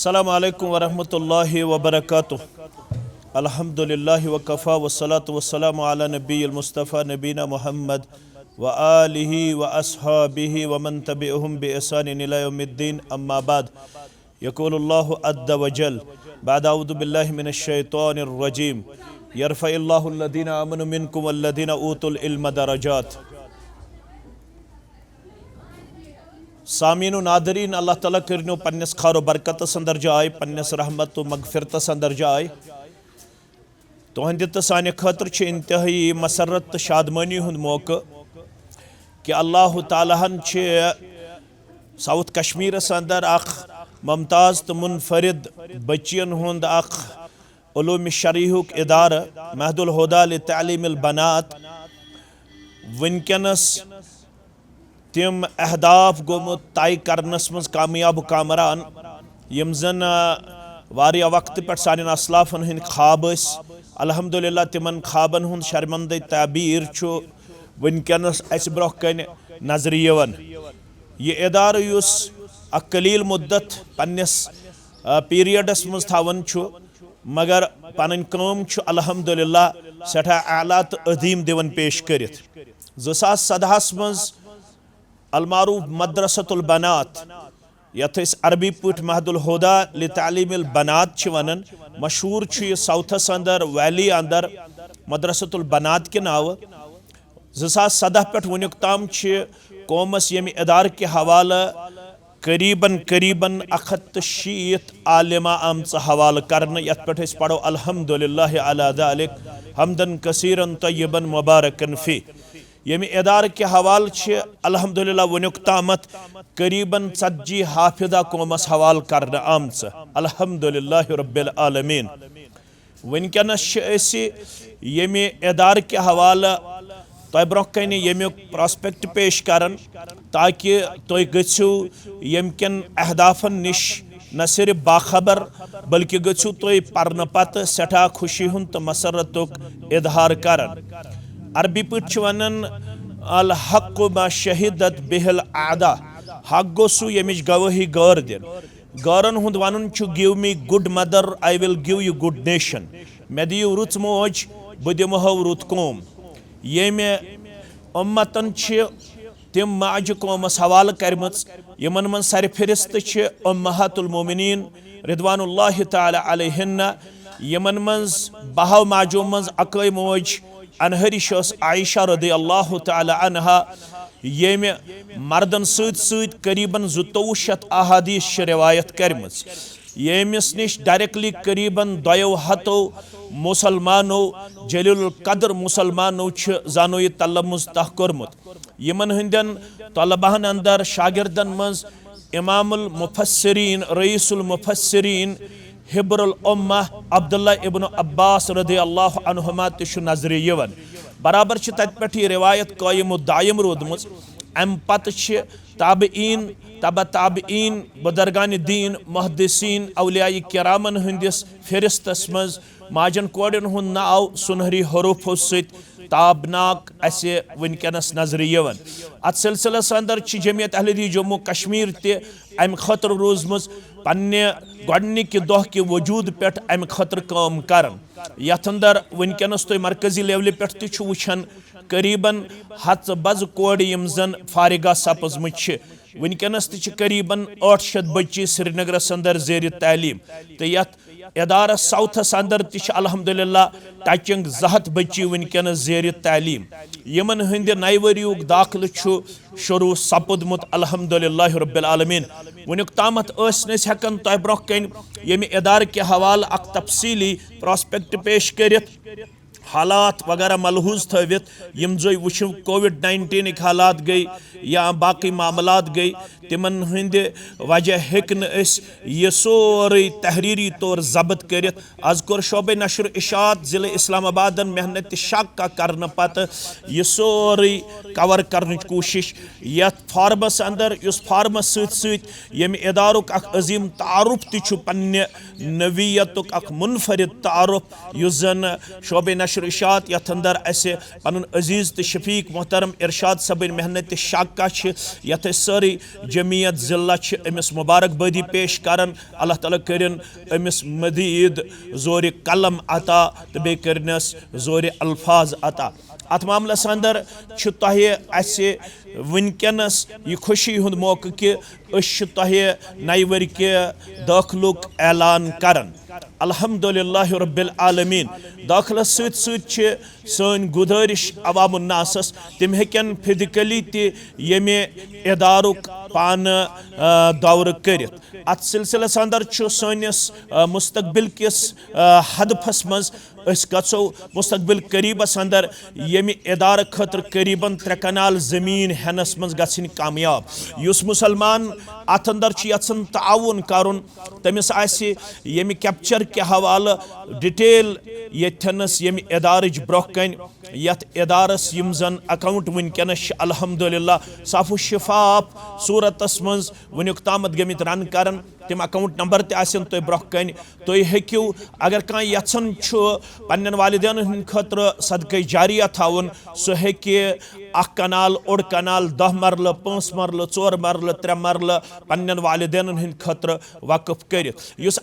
अस्सलामु अलैकुम वरहमतुल्लाहि वबरकातुह। अल्हम्दुलिल्लाहि वकफ़ा वस्सलातु वस्सलामु अला नबिय्यिल मुस्तफ़ा नबीना मुहम्मद व आलिहि व अस्हाबिहि व मन तबिअहुम बिइहसान इला यौमिद्दीन अम्मा बाद। यक़ूलुल्लाहु अज़्ज़ व जल बअद अऊज़ु बिल्लाहि मिनश शैतानिर रजीम यरफ़इल्लाहु अल्लज़ीना आमनु मिनकुम वल्लज़ीना ऊतुल इल्म दरजात। सामीन नादरीन, अल्लाह ताला करनो पन्नस खारो बरकत अंदर जाए, पन्नस रहमत तो मगफिरत अंदर जाए। तुहंद तो साने खतर इंतहाई मसरत तो शादमानी हुंद मौका कि अल्लाह तालाहन साउथ कश्मीर अंदर अख मुमताज़ तो मुनफरिद बच्चियन हुंद अख उलूम शरीहुक इदार महदुल हुदा लितालीमिल बनात वनकनस तिम अहदाफ गोमुत तय करनस मज कामयाब कामरान यम जन वारिया वक्त पे सानिन असलाफन हिंद ख्वाब अल्हम्दुलिल्लाह तिमन ख्वाबन हुंद शर्मंद ताबीर वनकनस अस ब्रोह कन नजर यवन। यह इदार युस अ कलील मुद्दत पन्नस पीरियडस मज थावन मगर पन कम अल्हम्दुलिल्लाह सठा आला तो अदीम दिवन पेश करित 2017 मज अलमारूफ मदरसतुल बनात यथ अरबी पट महदुल हुदा लितालीमिल बनात वनान मशहूर यह साउथस अंदर वैली अंदर मदरसतुल बनात के नाव 2017 पे वनुक ताम कौमस यम इदार के हवाला करीबन 160 आलिमा आमच हवाल करने यथ पे पढ़ो अल्हम्दुलिल्लाह अला ज़ालिक हम्दन कसीरन तय्यबन मुबारकन फी। यम इदार के हवाल अल्हम्दुलिल्लाह वनुक तामत करीबन 40 हाफिजा कौमस हवाल करने आमच अल्हम्दुलिल्लाह रब्बिल आलमीन। वनकनस यम इदार के हवाला तय ब्रोह कन यमुक प्रॉस्पेक्ट पेश करन ताकि तुम गो यम कन अहदाफन निश न सिर्फ बाखबर बल्कि गो तुम पर्न पत सठा खुशी हुंद तो मसरतुक इजहार करन। अरबी पट वनान अल हक़ मा शहिदत बिहिल आदा, हक गो सू यमिच गवाही गौर दिन। गौरन हुंद वनुन give me good mother I will give you good nation, मे दियो रुत मोज बह दिमहो रुत कौम। यम उम्मतन तिम माज कौमस हवाल करमच यमन मन सरफहरिस्त उम्महातुल मोमिनीन रिदवानुल्लाहि ताला अलैहिन्ना। यमन मज 12 माजो मज अकै मोज अनहरिश आयशा रदियल्लाहु ताला अन्हा यम मर्दन सत करीबन 2200 अहादीस रिवायत करमच। यमिस निश डायरेक्टली करीबन 200 मुसलमानों जलील कदर मुसलमानों जानो यह तलमुज तह कोरमुत। यमन हंदन तलबाहन अंदर शागिर्दन मज इमामुल मुफस्सिरीन रईसुल मुफस्सिरीन हिब्रुल उम्मा अब्दुल्ला इब्न अब्बास रदियल्लाहु अन्हुमा तु नजर यवन। बराबर तत पे रिवायत कायम दायम रोदमज। अम पत ताबईन तब ताबईन बुजुर्गान दीन मुहद्दिसीन औलिया किरामन हंदिस फहरिस्तस मज माजन कोड़न हुंद नाव सुनहरी हरूफो सत ताबनाक असे वनकनस नजर यवन। अत सिलसिलस अंदर जमियत अहलदीस जम्मू कश्मीर ते अम खतर रोजमज पन्ने गोडनिक दह के वजूद पे अम खतर काम करन। यथ अंदर वनकनस तुम मरकजी लेवल पे वुछन करीबन 100 बज कोड़ यम जन फारिगा सपजमच वनकनस करीबन 800 बच्ची श्रीनगरस अंदर जेर तालीम तो यथ इदार साउथस अंदर अल्हम्दुलिल्लाह टचिंग 200 बच्ची वनकनस जेर तालीम। यमन हंद नए वरियुक दाखिल शुरू सपुदमुत अल्हम्दुलिल्लाह रब्बिल आलमीन। वनुक तामत हेकन तह ब्रोह कन यम इदार के हवाल अख तफसीली प्रॉस्पेक्ट पेश करित हालात वगैरह मलहूज थवित यम जो वुचु कोविड-19 हालात गई या बाकी मामलात गई तिमन हंद वजह हेकन यह सोरे तहरीरी तौर जब्त करित। आज कोर शोबे नशर इशात जिले इस्लामाबादन मेहनत शाका करने पत यह सोरे कवर करने कोशिश यथ फार्मस अंदर उस फार्मस सत यम इदारुक अख अजीम तारुफ तु पन्ने नवीयतुक अख मुनफरिद तारुफ युस जन शोबे नशर इशात यथ अंदर असे पनुन अजीज तो शफीक मोहतरम इरशाद सबन मेहनत शाका यथ सारी जमीयत ज़िल्ला अमिस मुबारकबादी पेश करन। अल्लाह ताला करिन अमिस मदीद ज़ोर कलम अता तो बे करनस ज़ोर अल्फाज अता। अत मामलस अंदर वनकनस यह खुशी हुंद मौका कि नए वर के दाखिलुक ऐलान करन। अल्हम्दुलिल्लाह रब्बिल आलमीन। दाखिलस सन गुजारिश अवामुन्नासस तिम हेकन फिजिकली ये इदारुक पान दौर करित। अत सिलसिलस अंदर सनिस मुस्तकबिल किस हदफस मज गो मुस्तकबिल करीबस अंदर यमि इदार खतर करीबन 3 कनाल जमीन हेनस मज गसिन कामयाब। युस मुसलमान अत अंदर यन ताउन करन तमिस आसि यमि कैप्चर के हवाले डिटेल यथनस यमि इदारज ब्रोह कन यथ इदारस यम जन अकाउंट वनकनस अल्हम्दुलिल्लाह साफु शिफाफ सूरतस मज वनुक तामत गमित रन करन। तिम अकाउंट नंबर तन तुम ब्रोह कन तुम हेक्यू अगर कह यन पन्न वालिदैन हंद खतर सदक़े जारिया थावन सह हेक्य 1 कनाल 1 कनाल 10 मरल 5 मरल 4 मरल 3 मरल पन्न वालिदैन हंद खतर वक़फ कर।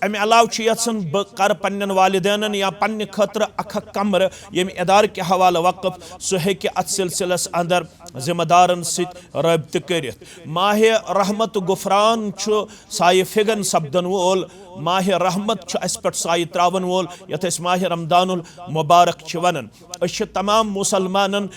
अमे अलाव यन बह कर पन्न वालिदैन या पन्न खतर अख कमर यम इदार के हवाले वक़फ सह हेक्य अत सिलसिलस अंदर जिम्मेदारन सत रब्त कर। माह रहमत गुफरान साय फिगन सपदन वोल माह रहमत अस पे साय त्रावन वोल यथ माह रमदानुल मुबारक वनान। तमाम मुसलमानन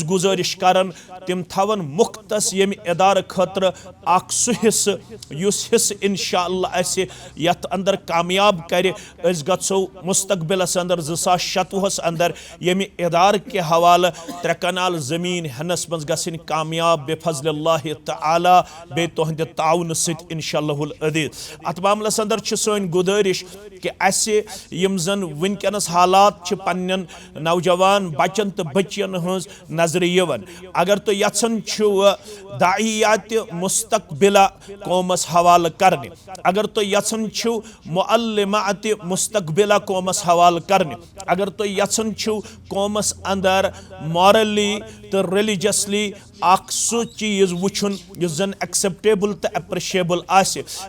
गुजारिश करन तिम थवन मुख्तस यम इदार खतर अख सह हिस्स इंशाअल्लाह अस यथ अंदर कामयाब कर। गो मुस्तकबिलस अंदर 2027 अंदर यम इदार के हवाले 3 कनाल जमीन हेनस मज गसिन कामयाब बेफज़लिल्लाह तआला बे तुहंद ताउन सत इंशाअल्लाहुल अज़ीज़। अत मामलस अंदर सन गुजारिश कि अस यम जन वनकनस हालात पन्न नौजवान बचन तो बचियन हज नजर यवन अगर तो यन दाइयात मुस्तकबिला कौमस हवाल करने अगर तो यन मुअल्लिमात मुस्तकबिला कौमस हवाल करने अगर तो यन कौमस अंदर मॉरली तो रिलीजियसली सह चीज़ वुचन जन एक्सेप्टेबल तो एप्रिशिएबल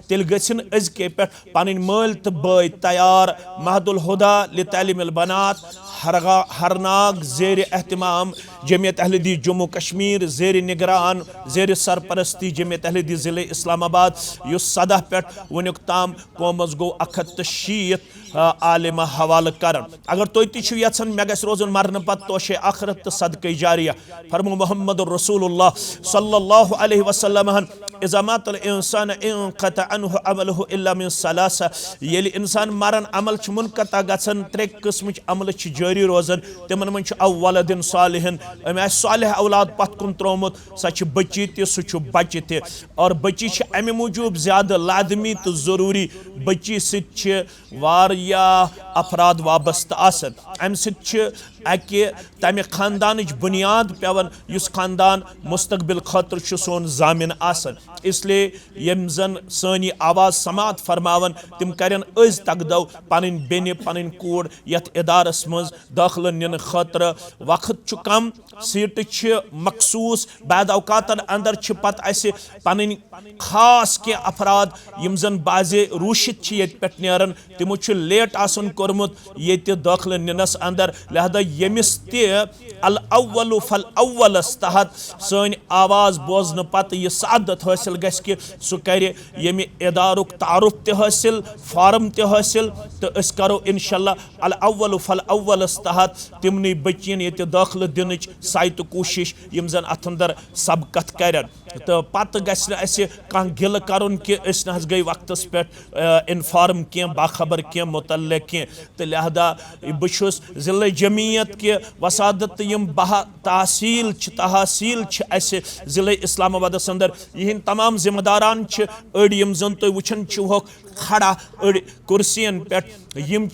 तेल गसिन अजके पे पन मल तो बय तैयार महदुल हुदा लितालिमिल बनात हरनाग ज़ेर एहतमाम जमियत अहले हदीस जम्मू कश्मीर ज़ेर निगरान ज़ेर सरपरस्ती जमियत अहले हदीस ज़िले इस्लामाबाद युस सदह पे वनुक ताम कौमस गो 160 आलिमा हवाल करन। अगर तुम तन मे गस रोजन मरन पत तोशे आखरत तो सदक़े जारिया फरमो मोहम्मद रसूलुल्लाह सल्लल्लाहु अलैहि वसल्लम इज़ा मातल इंसान इनक़ता अन्हु अमलुहु इल्ला मिन सलासा। येली इंसान मरन अमल मुनक़ता गसन 3 किस्म अमल जारी रोजन तिमन मन अव्वलदिन सालिहिन अमे सालिह औलाद पत कुन त्रोमुत सह बच्ची त सह बच्चे त और बच्ची अमे मूजूब ज्यादा लाजमी तो जरूरी बच्ची सत अफराद वाबस्त आसन अम अकि तमि खानदान बुनियाद पेवन युस खानदान मुस्तकबिल खतर सोन जामिन आसन। इसलिए यम जन सानी आवाज समात फरमावन तिम करन अज तकदो पन बेन पन कूड़ यथ इदारस मज दाखिल निन खतर वक्त कम सीट मखसूस बाद औकातन अंदर पत पन खास के अफराद यम जन बाजे रूशित ये पे नेरन तिमो लेट आसन कोरमुत ये दाखिल निनस अंदर लिहाजा यमिस अल अव्वल फल अव्वलस तहत सन आवाज बोजन पत यह सादत हासिल गस कि सह कर यमि इदारुक तारुफ त हासिल फार्म त हासिल तो अस करो इंशाअल्लाह अल अव्वल फल अव्वलस तहत तिमनी बच्चियन ये दाखिल दिन साय तो कोशिश यम जन अत अंदर सबकत करन तो पत गह गिल करन कि न गई वक्तस पे इन्फॉर्म क्या बाखबर क्या मुतल्लिक क्या तो लिहाजा बहुस ज़िले जमीयत के वसादत यम तहसील ज़िले इस्लामाबाद अंदर यह तमाम जिम्मेदारान अड़ यम जन तुम वुचन खड़ा अड़ कुर्सियन पे यम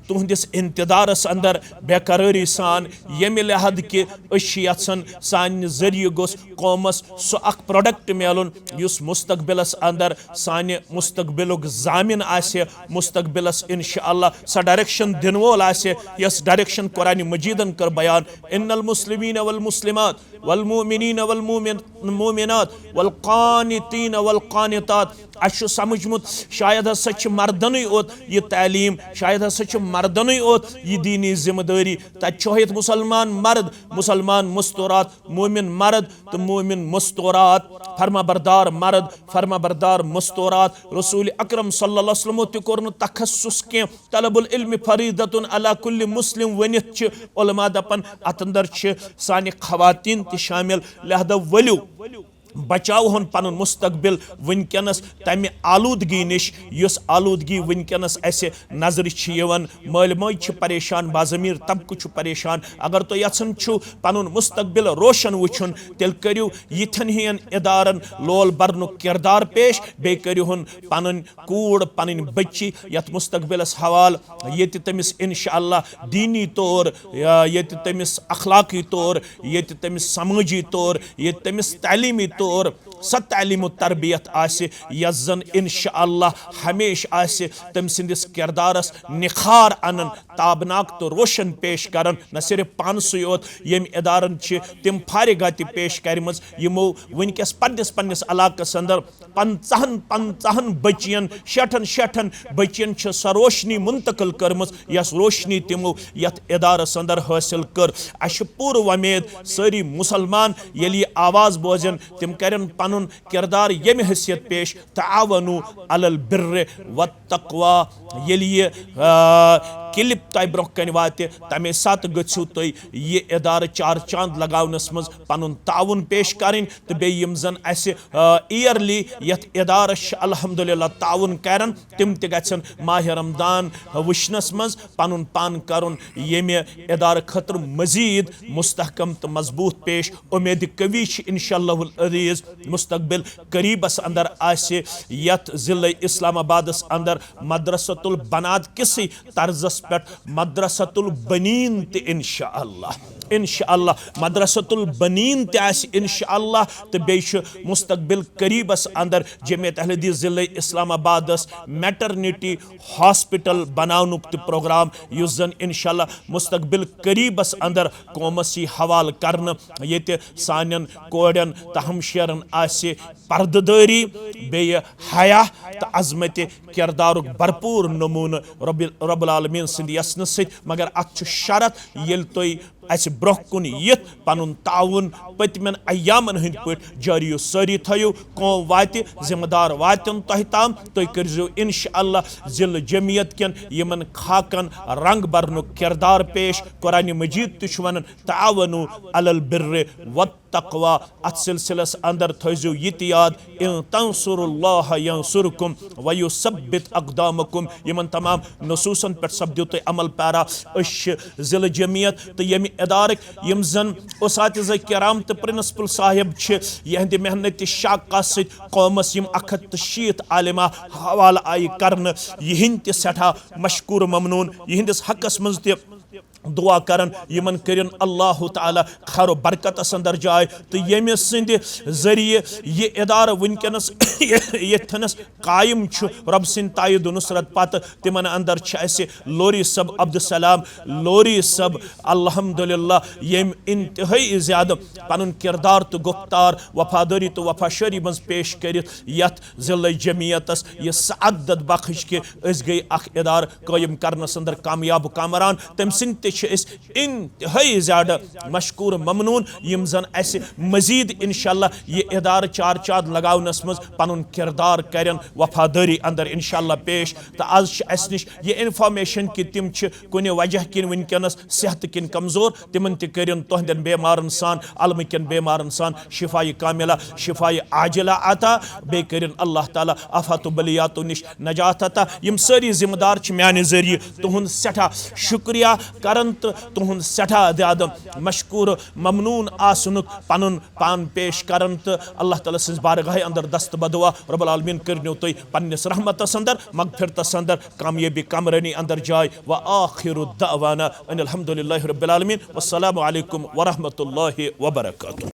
तुहंदिस इंतदारस अंदर बेकरारी सान यमि लिहाद कि यन सान जरिए गोस कौमस सो अख प्रोडक्ट मिलन युस मुस्तकबिलस अंदर साने मुस्तकबिलुक जामिन आसे मुस्तकबिलस इंशाअल्लाह सा डायरेक्शन दिन वोल आसे यस डायरेक्शन कुरान मजीदन कर बयान इन्नल मुस्लिमीन वल मुस्लिमात वल मुमिनीन वल मुमिनात वल कानितीन वल कानितात अशु समझमुत शायद हसा मर्दन ओत यह तालीम शायद हसा मर्दन ओत यह दीनी जिम्मेदारी तहित मुसलमान मर्द मुसलमान मुस्तौरात मोमिन मर्द तो मोमिन मुस्तौरात फरमा बरदार मर्द फरमा बरदार मुस्तौरात रसूल अकरम सल्लल्लाहु अलैहि वसल्लम ते कोर तखस्सुस के तलबुल इल्म फरीदतुन अला कुल्लि मुस्लिम वनित उलमा दपन अत अंदर सानि खवातीन ते शामिल लिहाजा वलियो बचाव हन पन मुस्तकबिल वनकनस तमि आलूदगी निश युस आलूदगी वनकनस ऐसे नजर मल मज परेशान बाजमीर तबक परेशान अगर तो यछन पन मुस्तकबिल रोशन वुचन तेल करियो यिथन हियन इदारन लोल बरनु किरदार पेश बे करियोन पन कूड़ पन बच्ची यत मुस्तकबिलस हवाल ये तमिस इंशाअल्लाह दीनी तौर ये तमिस अखलाकी तौर ये तमिस समाजी तौर ये तमिस तालीमी तौर स तालीम तरबियत आसे यजन इंशाअल्लाह हमेश आसे तम सिंदिस किरदारस निखार अनन ताबनाक तो रोशन पेश करन न सिर्फ पानसु योत यम इदारन तिम फारिगाति पेश करमज यमो वनकस पन्निस इलाकस अंदर 50 बचियन 60 बचियन स रोशनी मुंतकिल करमज यस रोशनी तिमो यत इदारस अंदर हासिल कर अश पूर वमेद सारी मुसलमान यली आवाज बोजन तिम करन पनुन किरदार यमि हैसियत पेश तावनु अलल बिर्र वत्तक़वा यली क्लिप तय ब्रोह कन वाते तमे सात गु तुम यह इदार चार चांद लगावनस मज पनुन ताउन पेश करें तो बे यम जन असे ईयरली यथ इदारस अल्हम्दुलिल्लाह ताउन करन तिम ते गछन माह रमदान वुशनस मज पनुन पान करुन यमे इदार खतर मजीद मुस्तहकम तो मजबूत पेश उम्मीद कवी इंशाअल्लाह अजीज मुस्तकबिल करीबस अंदर आसे यथ जिले इस्लामाबादस अंदर मदरसतुल बनात किसी तर्जस पे मदरसतुल बनीन ते इंशाअल्लाह मदरसतुल बनीन ते आस इंशाअल्लाह तो बेश मुस्तकबिल करीबस अंदर जमियत अहले हदीस जिले इस्लामाबादस मैटरनिटी हॉस्पिटल बनावनुक ते प्रोग्राम युस जन इंशाअल्लाह मुस्तकबिल करीबस अंदर कौमसी हवाल करन ये सानन कोड़न तो हमशेरन आसे पर्ददारी बे हया तो अजमत किरदारुक भरपूर नमून रब्बुल आलमीन सिंद यसन सत मगर अत शरत येल तुम अस ब्रोह कुन यित पनुन ताउन पतमन अयामन हंद पे जारी सारी थो कौम वात जिम्मेदार वातन तह ताम तुम करो इंशाअल्लाह जिल जमियत कन यमन खाकन रंग बरनु किरदार पेश कुरान मजीद तुश वन तावनु अलल बिर्र वत्तक़वा अत सिलसिलस अंदर थो यत याद इन तंसुरुल्लाह यंसुरकुम व युसब्बित अक़दामकुम यमन तमाम नसूसन पे सपदो तुम अमल पैरा जिल जमियत तो यम इदारक यम जन उसातिज़ किराम तो प्रिंसिपल साहिब यहंद मेहनत शाका सत कौमस यम 160 आलिमा हवाल आई करन यहिंद सठा मशकूर ममनून यहिंदिस हकस मज दुआ करन यमन करिन अल्लाह ताला खैर बरकत अंदर जाय तो यमि सिंद जरिए ये इदार वनकनस यथनस कायम रब सिंद तायद नुसरत पत तिमन अंदर लोरी सब अब्दुलसलाम लोरी सब अल्हम्दुलिल्लाह यम इंतहाई ज्यादा पनुन किरदार तो गुफ्तार वफादारी तो वफाशारी मज पेश कर यथ जिले जमियतस ये सअदत बख्श के गई अख इदार कायम करनस अंदर कामयाब कामरान तम सिंद इंतहाई ज्यादा मशकूर ममनून यम जन अस मजीद इंशाअल्लाह ये इदार चार चाद लगावनस मज पनुन किरदार करन वफादारी अंदर इंशाअल्लाह पेश तो आज अस निश ये इन्फॉर्मेशन कि तिम कुन वजह किन वनकनस सेहत किन कमजोर तिमन त करिन तोहदन बेमारन सान अलम किन बेमारन सान शिफाई कामिला शिफाई आजिला अता बे करिन अल्लाह ताला आफात बलियात निश नजात अता यम सारी जिम्मेदार छ म्याने जरिए तुहन सेठा शुक्रिया कर करन तो तुहद सठा ज्यादा मशकूर ममनून आसनुक पनुन पान पेश करन तो अल्लाह ताला सज बारगाह अंदर दस्त बदुआ रब्बुल आलमीन करनो तुई पन्निस रहमतस अंदर मगफिरतस अंदर कामयाबी कामरानी अंदर जाय व आखिरु दअवाना अनिल हम्दुलिल्लाहि रब्बिल आलमीन वस्सलामु अलैकुम व रहमतुल्लाहि व बरकातुहू।